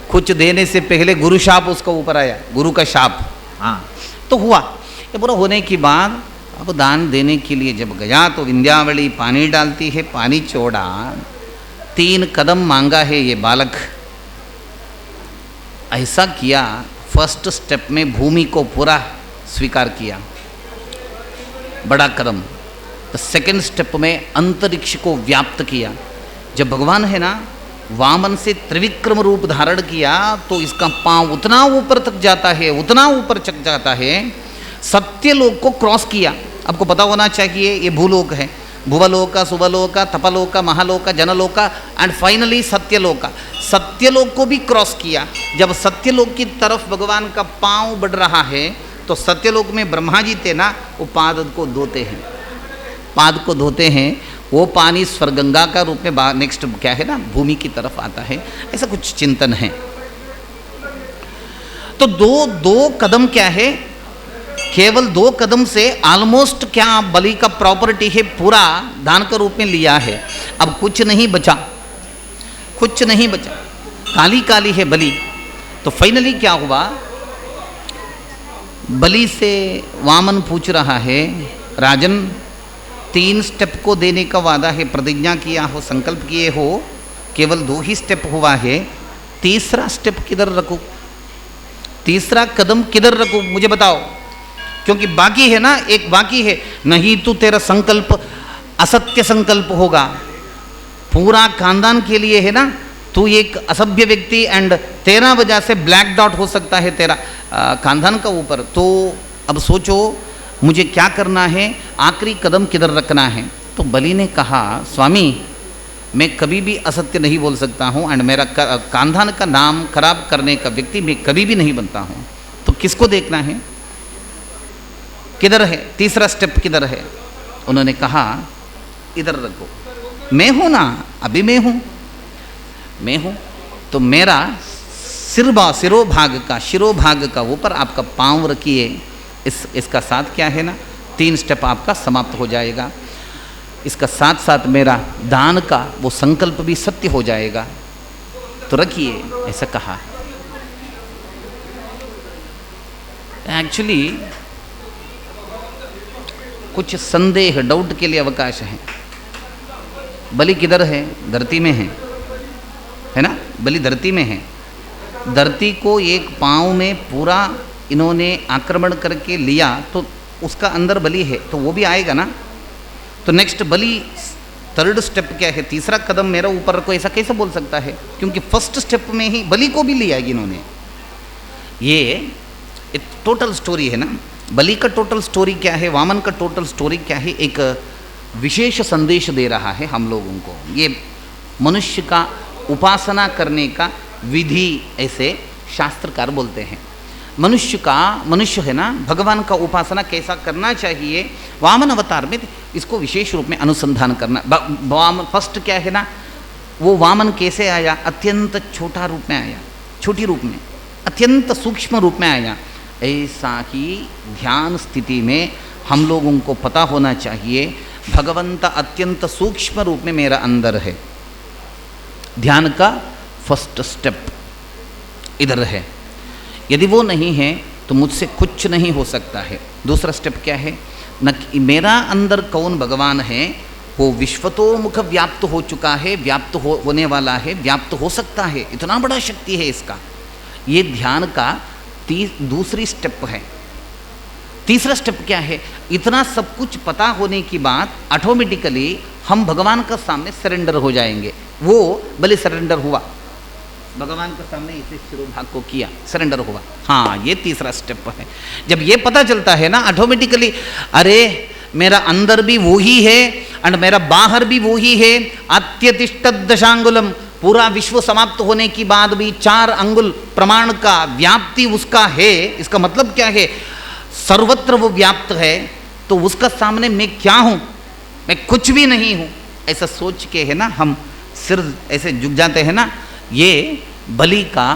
कुछ देने से पहले गुरु शाप उसको ऊपर आया, गुरु का शाप। हाँ, तो हुआ ये पूरा होने के बाद अब दान देने के लिए जब गया तो विंध्यावली पानी डालती है, पानी छोड़ा, 3 कदम मांगा है ये बालक। ऐसा किया, फर्स्ट स्टेप में भूमि को पूरा स्वीकार किया, बड़ा कदम। तो सेकंड स्टेप में अंतरिक्ष को व्याप्त किया। जब भगवान है ना वामन से त्रिविक्रम रूप धारण किया तो इसका पांव उतना ऊपर तक जाता है, उतना ऊपर तक जाता है, सत्यलोक को क्रॉस किया। आपको पता होना चाहिए ये भूलोक है, भुवलोक, सुवलोक, तपलोक, महालोक, जनलोक एंड फाइनली सत्यलोक। सत्यलोक को भी क्रॉस किया। जब सत्यलोक की तरफ भगवान का पांव बढ़ रहा है तो सत्यलोक में ब्रह्मा जी थे ना, वो पाद को धोते हैं, वो पानी स्वर्गंगा का रूप में नेक्स्ट क्या है ना, भूमि की तरफ आता है। ऐसा कुछ चिंतन है। तो दो कदम क्या है, केवल 2 कदम से ऑलमोस्ट क्या बलि का प्रॉपर्टी है पूरा दान का रूप में लिया है। अब कुछ नहीं बचा, काली काली है बलि। तो फाइनली क्या हुआ, बलि से वामन पूछ रहा है, राजन 3 स्टेप को देने का वादा है, प्रतिज्ञा किया हो, संकल्प किए हो, केवल 2 ही स्टेप हुआ है, तीसरा स्टेप किधर रखूं, तीसरा कदम किधर रखूं, मुझे बताओ। क्योंकि बाकी है ना, एक बाकी है, नहीं तो तेरा संकल्प असत्य संकल्प होगा, पूरा खानदान के लिए है ना, तू एक असभ्य व्यक्ति एंड तेरा वजह से ब्लैक डॉट हो सकता है तेरा खानदान का ऊपर। तो अब सोचो मुझे क्या करना है, आखिरी कदम किधर रखना है। तो बलि ने कहा, स्वामी मैं कभी भी असत्य नहीं बोल सकता हूँ एंड मेरा खानदान का नाम खराब करने का व्यक्ति मैं कभी भी नहीं बनता हूँ। तो किसको देखना है, किधर है, तीसरा स्टेप किधर है? उन्होंने कहा इधर रखो, मैं हूँ ना, अभी मैं हूँ, तो मेरा शिरोभाग का ऊपर आपका पांव रखिए। इसका साथ क्या है ना, 3 स्टेप आपका समाप्त हो जाएगा। इसका साथ साथ मेरा दान का वो संकल्प भी सत्य हो जाएगा, तो रखिए, ऐसा कहा। एक्चुअली कुछ संदेह, डाउट के लिए अवकाश है। बलि किधर है? धरती में है ना? बलि धरती में है। धरती को एक पाँव में पूरा इन्होंने आक्रमण करके लिया तो उसका अंदर बलि है, तो वो भी आएगा ना। तो नेक्स्ट बलि थर्ड स्टेप क्या है? तीसरा कदम मेरा ऊपर को ऐसा कैसे बोल सकता है? क्योंकि फर्स्ट स्टेप में ही बलि को भी लिया इन्होंने। ये एक टोटल स्टोरी है ना। बलि का टोटल स्टोरी क्या है, वामन का टोटल स्टोरी क्या है, एक विशेष संदेश दे रहा है हम लोगों को। ये मनुष्य का उपासना करने का विधि ऐसे शास्त्रकार बोलते हैं। मनुष्य है ना, भगवान का उपासना कैसा करना चाहिए, वामन अवतार में इसको विशेष रूप में अनुसंधान करना। वामन फर्स्ट क्या है ना, वो वामन कैसे आया? अत्यंत छोटा रूप में आया, छोटी रूप में, अत्यंत सूक्ष्म रूप में आया। ऐसा ही ध्यान स्थिति में हम लोगों को पता होना चाहिए, भगवंत अत्यंत सूक्ष्म रूप में मेरा अंदर है। ध्यान का फर्स्ट स्टेप इधर है। यदि वो नहीं है तो मुझसे कुछ नहीं हो सकता है। दूसरा स्टेप क्या है? न कि मेरा अंदर कौन भगवान है, वो विश्वतोमुख व्याप्त हो चुका है, व्याप्त होने वाला है, व्याप्त हो सकता है, इतना बड़ा शक्ति है इसका। ये ध्यान का दूसरी स्टेप है। तीसरा स्टेप क्या है? इतना सब कुछ पता होने की बाद ऑटोमेटिकली हम भगवान का सामने सरेंडर हो जाएंगे। वो बलि सरेंडर हुआ, भगवान के सामने इसे शिरोभाग को किया, सरेंडर हुआ। हाँ, ये तीसरा स्टेप है। जब ये पता चलता है ना ऑटोमेटिकली, अरे मेरा अंदर भी वही है और मेरा बाहर भी वही है। अत्यतिष्ठ दशांगुलम, पूरा विश्व समाप्त होने की बाद भी 4 अंगुल प्रमाण का व्याप्ति उसका है। इसका मतलब क्या है? सर्वत्र वो व्याप्त है, तो उसका सामने मैं क्या हूँ? मैं कुछ भी नहीं हूँ। ऐसा सोच के है ना हम सिर ऐसे झुक जाते हैं ना। ये बलि का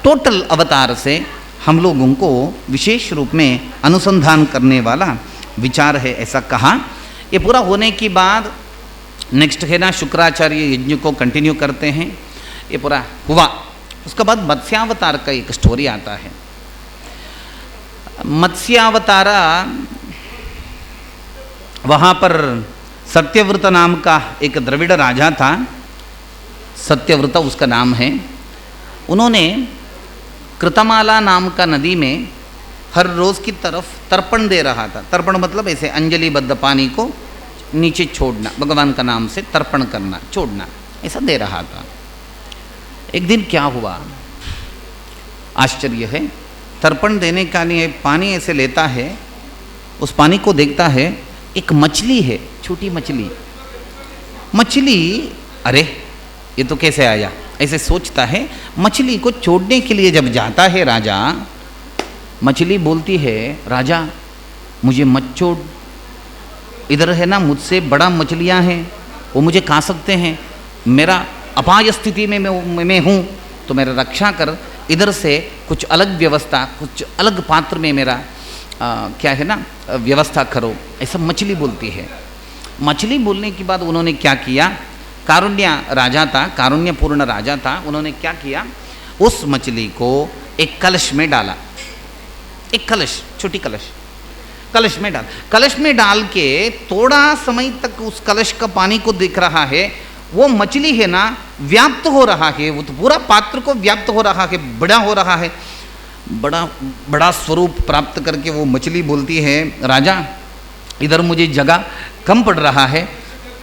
टोटल अवतार से हम लोगों को विशेष रूप में अनुसंधान करने वाला विचार है, ऐसा कहा। ये पूरा होने की बाद नेक्स्ट है ना, शुक्राचार्य यज्ञ को कंटिन्यू करते हैं। ये पूरा हुआ, उसके बाद मत्स्यावतार का एक स्टोरी आता है। मत्स्यावतारा, वहाँ पर सत्यव्रत नाम का एक द्रविड़ राजा था, सत्यव्रत उसका नाम है। उन्होंने कृतमाला नाम का नदी में हर रोज़ की तरफ तर्पण दे रहा था। तर्पण मतलब ऐसे अंजलिबद्ध पानी को नीचे छोड़ना, भगवान का नाम से तर्पण करना, छोड़ना, ऐसा दे रहा था। एक दिन क्या हुआ, आश्चर्य है, तर्पण देने का लिए पानी ऐसे लेता है, उस पानी को देखता है, एक मछली है, छोटी मछली। अरे ये तो कैसे आया, ऐसे सोचता है। मछली को छोड़ने के लिए जब जाता है राजा, मछली बोलती है, राजा मुझे मत छोड़, इधर है ना मुझसे बड़ा मछलियां हैं, वो मुझे खा सकते हैं, मेरा अपाय स्थिति में मैं हूँ, तो मेरा रक्षा कर, इधर से कुछ अलग व्यवस्था, कुछ अलग पात्र में मेरा क्या है ना व्यवस्था करो, ऐसा मछली बोलती है। मछली बोलने के बाद उन्होंने क्या किया, कारुण्य राजा था, कारुण्यपूर्ण राजा था, उन्होंने क्या किया, उस मछली को एक कलश में डाला, एक कलश, छोटी कलश में डाल, कलश में डाल के थोड़ा समय तक उस कलश का पानी को देख रहा है। वो मछली है ना व्याप्त हो रहा है, वो तो पूरा पात्र को व्याप्त हो रहा है, बड़ा हो रहा है, बड़ा स्वरूप प्राप्त करके वो मछली बोलती है, राजा इधर मुझे जगह कम पड़ रहा है,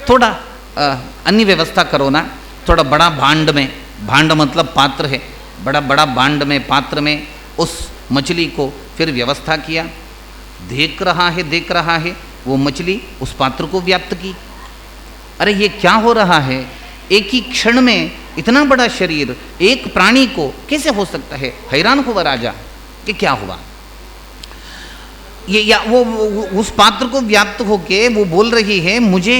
थोड़ा अन्य व्यवस्था करो ना, थोड़ा बड़ा भांड में, भांड मतलब पात्र है, बड़ा भांड में, पात्र में उस मछली को फिर व्यवस्था किया। देख रहा है वो मछली उस पात्र को व्याप्त की। अरे ये क्या हो रहा है, एक ही क्षण में इतना बड़ा शरीर एक प्राणी को कैसे हो सकता है? हैरान हुआ राजा कि क्या हुआ। ये या वो उस पात्र को व्याप्त होके वो बोल रही है, मुझे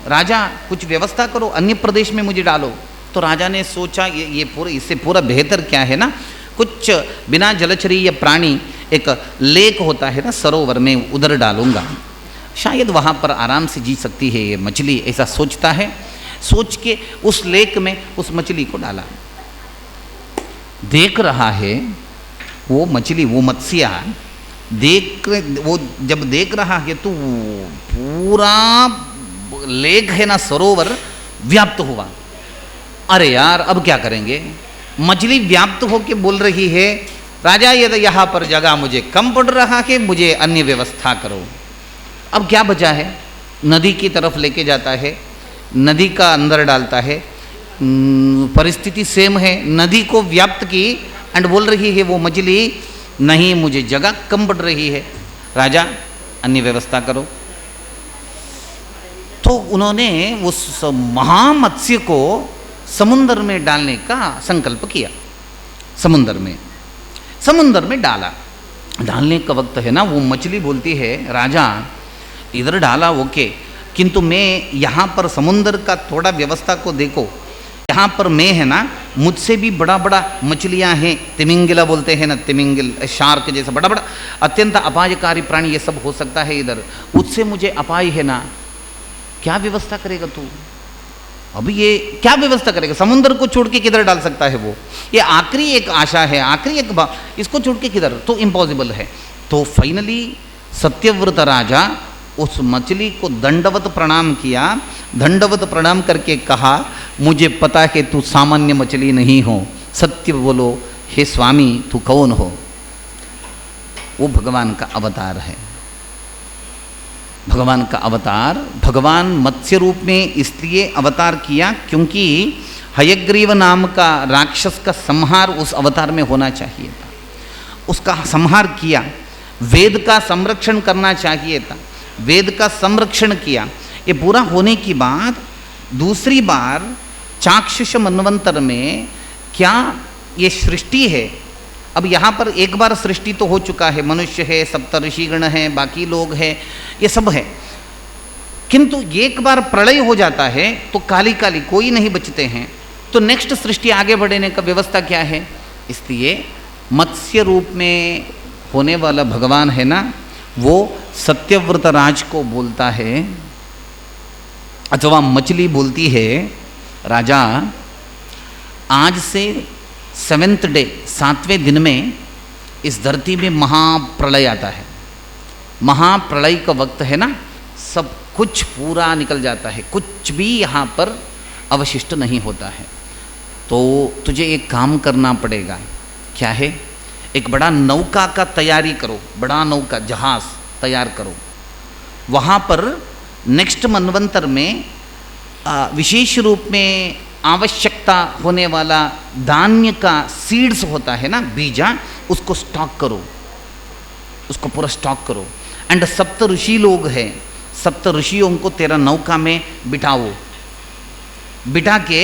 राजा कुछ व्यवस्था करो, अन्य प्रदेश में मुझे डालो। तो राजा ने सोचा ये पूरा, इससे पूरा बेहतर क्या है ना, कुछ बिना जलचरीय प्राणी, एक लेक होता है ना सरोवर में, उधर डालूंगा, शायद वहाँ पर आराम से जी सकती है ये मछली, ऐसा सोचता है। सोच के उस लेक में उस मछली को डाला। देख रहा है वो मछली, वो मत्स्या वो जब देख रहा है तो पूरा लेक है ना, सरोवर व्याप्त हुआ। अरे यार अब क्या करेंगे, मछली व्याप्त होके बोल रही है, राजा ये तो यहाँ पर जगह मुझे कम पड़ रहा है, मुझे अन्य व्यवस्था करो। अब क्या बचा है, नदी की तरफ लेके जाता है, नदी का अंदर डालता है, परिस्थिति सेम है, नदी को व्याप्त की एंड बोल रही है वो मछली, नहीं मुझे जगह कम पड़ रही है, राजा अन्य व्यवस्था करो। तो उन्होंने उस महामत्स्य को समुद्र में डालने का संकल्प किया। समुद्र में डाला। डालने का वक्त है ना, वो मछली बोलती है, राजा इधर डाला ओके, किंतु मैं यहाँ पर समुद्र का थोड़ा व्यवस्था को देखो, यहाँ पर मैं है ना, मुझसे भी बड़ा बड़ा मछलियाँ हैं, तिमिंगिला बोलते हैं ना, तिमिंगिल शार्क जैसा बड़ा बड़ा अत्यंत अपायकारी प्राणी ये सब हो सकता है इधर, उससे मुझे अपाय है ना, क्या व्यवस्था करेगा तू? अभी ये क्या व्यवस्था करेगा? समुद्र को छोड़ के किधर डाल सकता है वो? ये आखिरी एक आशा है, आखिरी एक इसको छोड़ के किधर, तो इम्पॉसिबल है। तो फाइनली सत्यव्रत राजा उस मछली को दंडवत प्रणाम किया, दंडवत प्रणाम करके कहा, मुझे पता है तू सामान्य मछली नहीं हो, सत्य बोलो हे स्वामी तू कौन हो? वो भगवान का अवतार है। भगवान का अवतार, भगवान मत्स्य रूप में इसलिए अवतार किया क्योंकि हयग्रीव नाम का राक्षस का संहार उस अवतार में होना चाहिए था, उसका संहार किया। वेद का संरक्षण करना चाहिए था, वेद का संरक्षण किया। ये पूरा होने की बाद दूसरी बार चाक्षुष मनवंतर में क्या ये सृष्टि है, अब यहाँ पर एक बार सृष्टि तो हो चुका है, मनुष्य है, सप्तऋषिगण है, बाकी लोग हैं, ये सब है, किंतु एक बार प्रलय हो जाता है तो काली काली कोई नहीं बचते हैं, तो नेक्स्ट सृष्टि आगे बढ़ने का व्यवस्था क्या है? इसलिए मत्स्य रूप में होने वाला भगवान है ना, वो सत्यव्रत राज को बोलता है, अथवा मछली बोलती है, राजा आज से 7th डे 7वें दिन में इस धरती में महाप्रलय आता है। महाप्रलय का वक्त है ना, सब कुछ पूरा निकल जाता है, कुछ भी यहाँ पर अवशिष्ट नहीं होता है। तो तुझे एक काम करना पड़ेगा, क्या है? एक बड़ा नौका का तैयारी करो, बड़ा नौका जहाज तैयार करो। वहाँ पर नेक्स्ट मनवंतर में विशेष रूप में आवश्यकता होने वाला धान्य का सीड्स होता है ना, बीजा, उसको स्टॉक करो, उसको पूरा स्टॉक करो। एंड सप्त ऋषि लोग हैं, सप्त ऋषियों को तेरा नौका में बिठाओ, बिठा के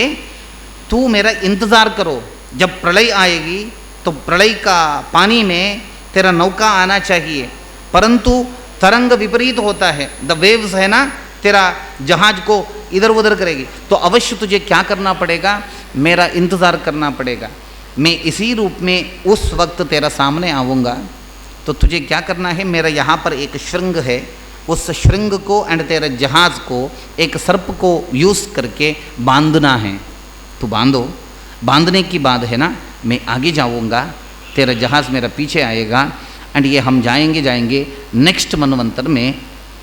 तू मेरा इंतज़ार करो, जब प्रलय आएगी तो प्रलय का पानी में तेरा नौका आना चाहिए, परंतु तरंग विपरीत होता है, द वेव्स है ना, तेरा जहाज को इधर उधर करेगी, तो अवश्य तुझे क्या करना पड़ेगा? मेरा इंतज़ार करना पड़ेगा। मैं इसी रूप में उस वक्त तेरा सामने आऊँगा, तो तुझे क्या करना है? मेरा यहाँ पर एक श्रृंग है, उस श्रृंग को एंड तेरे जहाज को एक सर्प को यूज़ करके बांधना है। तो बांधो, बांधने की बाद है ना, मैं आगे जाऊँगा, तेरा जहाज मेरा पीछे आएगा, एंड ये हम जाएंगे नेक्स्ट मनवंतर में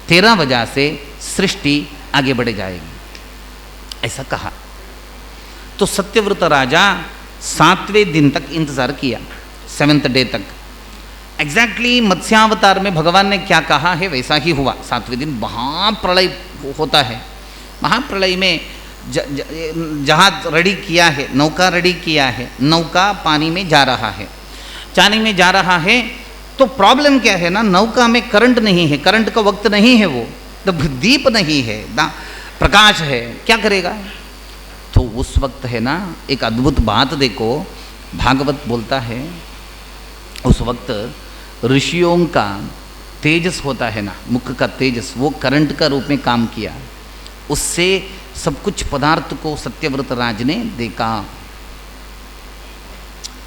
13 वजह से सृष्टि आगे बढ़ जाएगी, ऐसा कहा। तो सत्यव्रत राजा 7वें दिन तक इंतज़ार किया, 7th डे तक। एग्जैक्टली मत्स्यावतार में भगवान ने क्या कहा है वैसा ही हुआ। 7वें दिन महाप्रलय होता है, महाप्रलय में जहाज रेडी किया है, नौका रेडी किया है, नौका पानी में जा रहा है, पानी में जा रहा है। तो प्रॉब्लम क्या है ना, नौका में करंट नहीं है, करंट का वक्त नहीं है, वो तो दीप नहीं है, प्रकाश है, क्या करेगा? तो उस वक्त है ना, एक अद्भुत बात देखो, भागवत बोलता है, उस वक्त ऋषियों का तेजस होता है ना, मुख का तेजस, वो करंट का रूप में काम किया, उससे सब कुछ पदार्थ को सत्यव्रत राज ने देखा।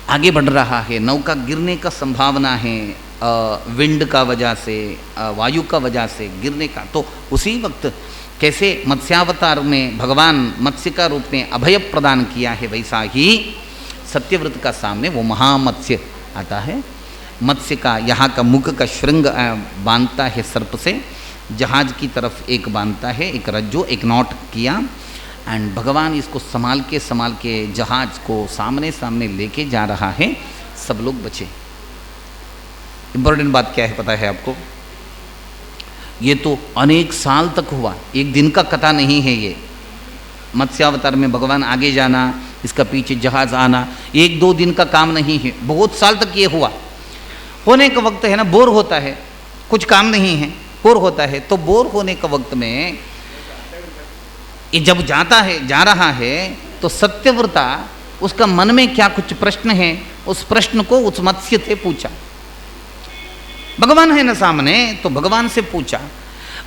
आगे बढ़ रहा है, नौका गिरने का संभावना है, विंड का वजह से, वायु का वजह से गिरने का। तो उसी वक्त कैसे मत्स्यावतार में भगवान मत्स्य का रूप में अभय प्रदान किया है, वैसा ही सत्यव्रत का सामने वो महामत्स्य आता है। मत्स्य का यहाँ का मुख का श्रृंग बांधता है सर्प से, जहाज की तरफ एक बांधता है, एक रज्जू, एक नॉट किया, एंड भगवान इसको संभाल के जहाज को सामने सामने लेके जा रहा है, सब लोग बचे। इंपॉर्टेंट बात क्या है पता है आपको? ये तो अनेक साल तक हुआ, एक दिन का कथा नहीं है ये। मत्स्यावतार में भगवान आगे जाना, इसका पीछे जहाज आना, एक दो दिन का काम नहीं है, बहुत साल तक ये हुआ। होने का वक्त है ना, बोर होता है, कुछ काम नहीं है, बोर होता है, तो बोर होने का वक्त में ये जब जा रहा है तो सत्यव्रता उसका मन में क्या कुछ प्रश्न है, उस प्रश्न को उस मत्स्य से पूछा। भगवान है ना सामने, तो भगवान से पूछा।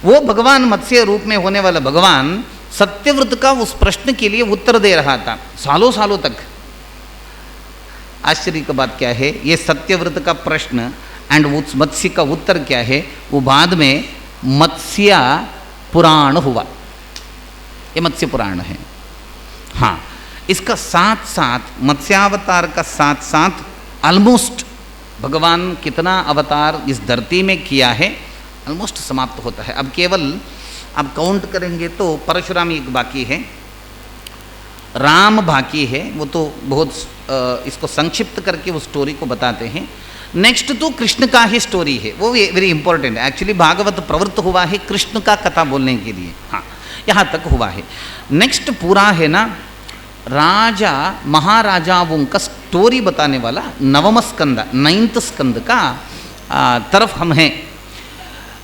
वो भगवान, मत्स्य रूप में होने वाला भगवान सत्यव्रत का उस प्रश्न के लिए उत्तर दे रहा था सालों सालों तक। आश्चर्य की बात क्या है, ये सत्यव्रत का प्रश्न एंड उस मत्स्य का उत्तर क्या है, वो बाद में मत्स्य पुराण हुआ। ये मत्स्य पुराण है। हाँ, इसका साथ साथ मत्स्यावतार का साथ साथ ऑलमोस्ट भगवान कितना अवतार इस धरती में किया है, ऑलमोस्ट समाप्त होता है। अब केवल आप काउंट करेंगे तो परशुराम एक बाकी है, राम बाकी है, वो तो बहुत इसको संक्षिप्त करके उस स्टोरी को बताते हैं। नेक्स्ट तो कृष्ण का ही स्टोरी है, वो वेरी इंपॉर्टेंट। एक्चुअली भागवत प्रवृत्त हुआ है कृष्ण का कथा बोलने के लिए। हाँ, यहाँ तक हुआ है। नेक्स्ट पूरा है ना राजा महाराजाओं का स्टोरी बताने वाला नवम स्कंद, 9th स्कंद का तरफ हम हैं।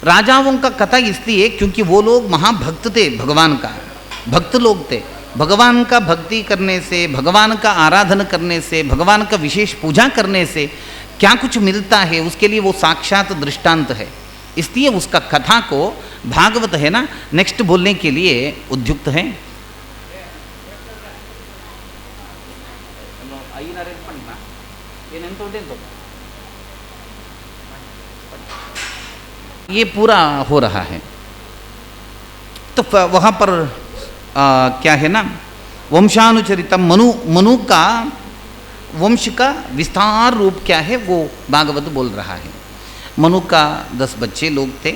राजाओं का कथा इसलिए क्योंकि वो लोग महाभक्त थे, भगवान का भक्त लोग थे। भगवान का भक्ति करने से, भगवान का आराधन करने से, भगवान का विशेष पूजा करने से क्या कुछ मिलता है, उसके लिए वो साक्षात दृष्टांत है। इसलिए उसका कथा को भागवत है ना नेक्स्ट बोलने के लिए उद्युक्त है। ये पूरा हो रहा है। तो वहाँ पर क्या है ना, वंशानुचरितम मनु का वंश का विस्तार रूप क्या है वो भागवत बोल रहा है। मनु का 10 बच्चे लोग थे,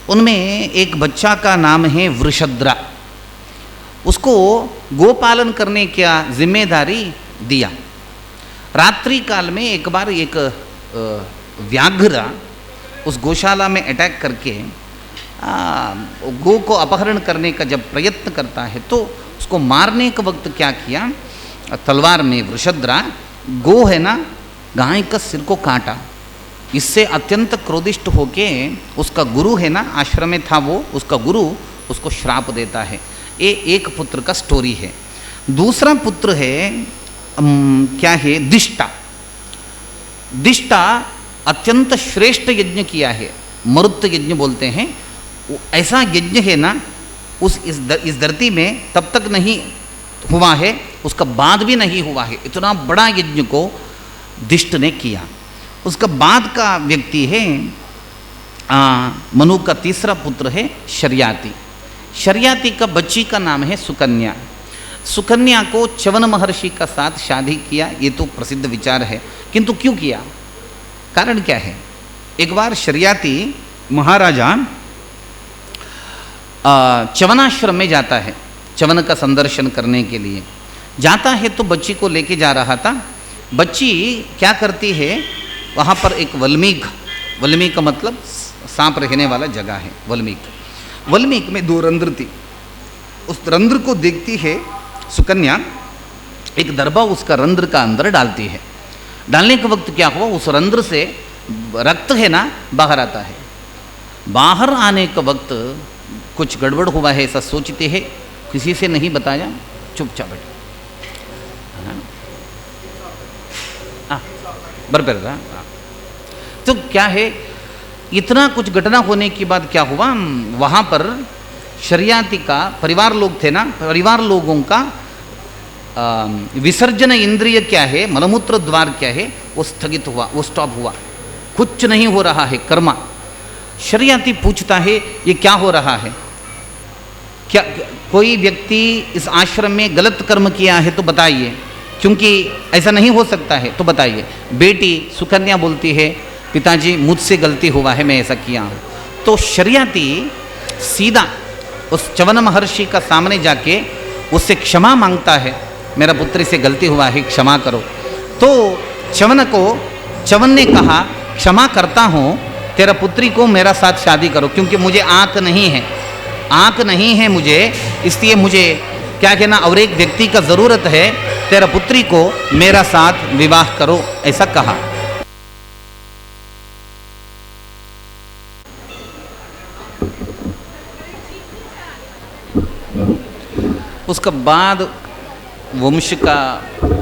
उनमें एक बच्चा का नाम है वृषद्रा। उसको गोपालन करने की जिम्मेदारी दिया। रात्रि काल में एक बार एक व्याघ्र उस गौशाला में अटैक करके गो को अपहरण करने का जब प्रयत्न करता है, तो उसको मारने के वक्त क्या किया, तलवार में वृषद्रा गो है ना गाय का सिर को काटा। इससे अत्यंत क्रोधिष्ट होके उसका गुरु है ना, आश्रम में था वो, उसका गुरु उसको श्राप देता है। ये एक पुत्र का स्टोरी है। दूसरा पुत्र है क्या है, दिष्टा। दिष्टा अत्यंत श्रेष्ठ यज्ञ किया है, मरुत यज्ञ बोलते हैं। ऐसा यज्ञ है ना इस धरती में तब तक नहीं हुआ है, उसका बाद भी नहीं हुआ है। इतना बड़ा यज्ञ को दिष्ट ने किया। उसका बाद का व्यक्ति है मनु का तीसरा पुत्र है शर्याति। शर्याति का बच्ची का नाम है सुकन्या। सुकन्या को च्यवन महर्षि का साथ शादी किया, ये तो प्रसिद्ध विचार है। किंतु क्यों किया, कारण क्या है? एक बार शर्याति महाराजा च्यवनाश्रम में जाता है, च्यवन का संदर्शन करने के लिए जाता है, तो बच्ची को लेके जा रहा था। बच्ची क्या करती है, वहाँ पर एक वल्मीक, वल्मीक का मतलब सांप रहने वाला जगह है, वल्मीक। वल्मीक में 2 रंध्र थी। उस रंध्र को देखती है सुकन्या, एक दरबा उसका रंध्र का अंदर डालती है। डालने के वक्त क्या हुआ, उस रंध्र से रक्त है ना बाहर आता है। बाहर आने के वक्त कुछ गड़बड़ हुआ है ऐसा सोचते हैं, किसी से नहीं बताया, चुपचाप बैठे बरबर रहा। तो क्या है, इतना कुछ घटना होने के बाद क्या हुआ, वहाँ पर शर्याति का परिवार लोग थे ना, परिवार लोगों का विसर्जन इंद्रिय क्या है, मलमूत्र द्वार क्या है, वो स्थगित हुआ, वो स्टॉप हुआ, कुछ नहीं हो रहा है कर्मा। शर्याति पूछता है ये क्या हो रहा है, क्या कोई व्यक्ति इस आश्रम में गलत कर्म किया है तो बताइए, क्योंकि ऐसा नहीं हो सकता है तो बताइए। बेटी सुकन्या बोलती है पिताजी मुझसे गलती हुआ है, मैं ऐसा किया हूँ। तो शर्याति सीधा उस च्यवन महर्षि का सामने जाके उससे क्षमा मांगता है, मेरा पुत्री से गलती हुआ है, क्षमा करो। तो च्यवन ने कहा क्षमा करता हूँ, तेरा पुत्री को मेरा साथ शादी करो, क्योंकि मुझे आंख नहीं है मुझे, इसलिए मुझे क्या कहना और एक व्यक्ति का ज़रूरत है, तेरा पुत्री को मेरा साथ विवाह करो, ऐसा कहा। उसका बाद वंश का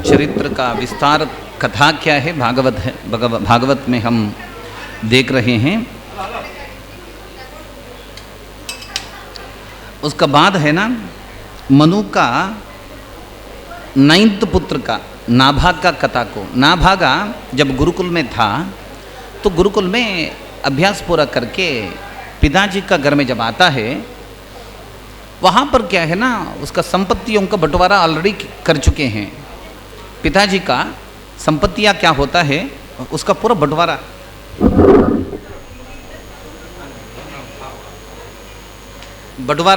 चरित्र का विस्तार कथा क्या है भागवत में हम देख रहे हैं। उसका बाद है ना मनु का 9th पुत्र का नाभाग का कथा को। नाभागा जब गुरुकुल में था तो गुरुकुल में अभ्यास पूरा करके पिताजी का घर में जब आता है, वहाँ पर क्या है ना उसका संपत्तियों का बंटवारा ऑलरेडी कर चुके हैं। पिताजी का संपत्तियाँ क्या होता है उसका पूरा बंटवारा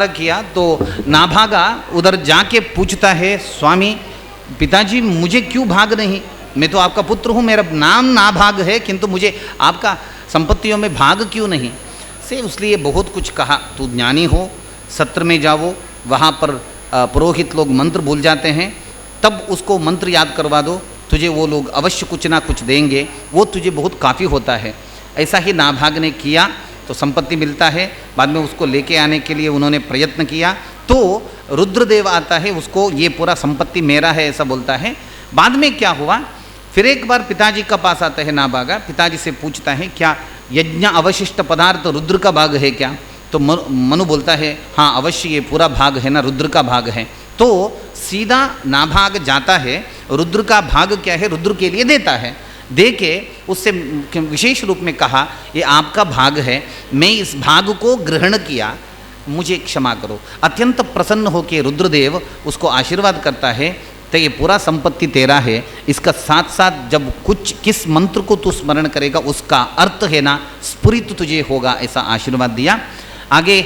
किया। तो नाभागा उधर जाके पूछता है, स्वामी पिताजी मुझे क्यों भाग नहीं, मैं तो आपका पुत्र हूँ, मेरा नाम नाभाग है, किंतु मुझे आपका संपत्तियों में भाग क्यों नहीं से उसलिए बहुत कुछ कहा। तू ज्ञानी हो, सत्र में जाओ, वहाँ पर पुरोहित लोग मंत्र भूल जाते हैं, तब उसको मंत्र याद करवा दो, तुझे वो लोग अवश्य कुछ ना कुछ देंगे, वो तुझे बहुत काफ़ी होता है। ऐसा ही नाभाग ने किया तो संपत्ति मिलता है। बाद में उसको लेके आने के लिए उन्होंने प्रयत्न किया तो रुद्रदेव आता है, उसको ये पूरा संपत्ति मेरा है ऐसा बोलता है। बाद में क्या हुआ, फिर एक बार पिताजी का पास आता है नाभागा, पिताजी से पूछता है क्या यज्ञ अवशिष्ट पदार्थ रुद्र का भाग है क्या? तो मनु बोलता है हाँ अवश्य ये पूरा भाग है ना, रुद्र का भाग है। तो सीधा नाभाग जाता है, रुद्र का भाग क्या है रुद्र के लिए देता है, दे के उससे विशेष रूप में कहा ये आपका भाग है, मैं इस भाग को ग्रहण किया, मुझे क्षमा करो। अत्यंत प्रसन्न होकर रुद्रदेव उसको आशीर्वाद करता है, तो ये पूरा संपत्ति तेरा है, इसका साथ साथ जब कुछ किस मंत्र को तू स्मरण करेगा उसका अर्थ है ना स्फुरित तुझे होगा, ऐसा आशीर्वाद दिया। आगे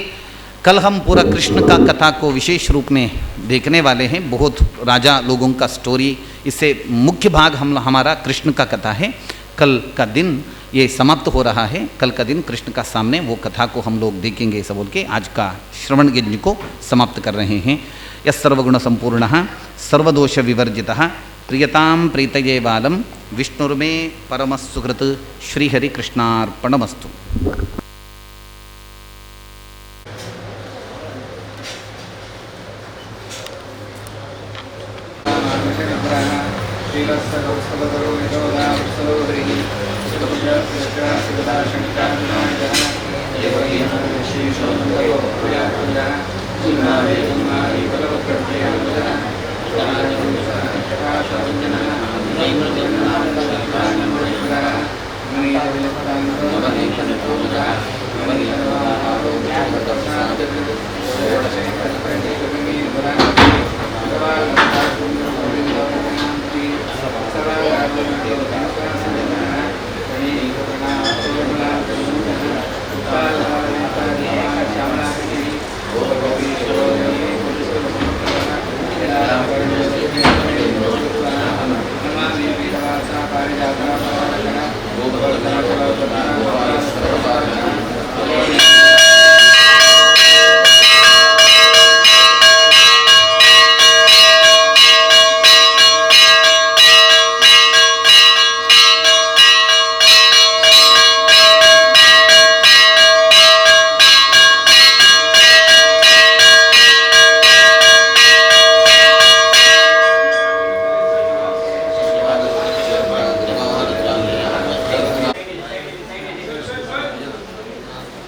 कल हम पूरा कृष्ण का कथा को विशेष रूप में देखने वाले हैं, बहुत राजा लोगों का स्टोरी, इससे मुख्य भाग हमारा कृष्ण का कथा है। कल का दिन ये समाप्त हो रहा है, कल का दिन कृष्ण का सामने वो कथा को हम लोग देखेंगे ऐसा बोल के आज का श्रवण यज्ञ को समाप्त कर रहे हैं। यः सर्वगुण संपूर्णः सर्वदोष विवर्जितः प्रियतां प्रीतये बालं विष्णुर्मे परमः सुहृत् श्रीहरि कृष्णार्पणमस्तु।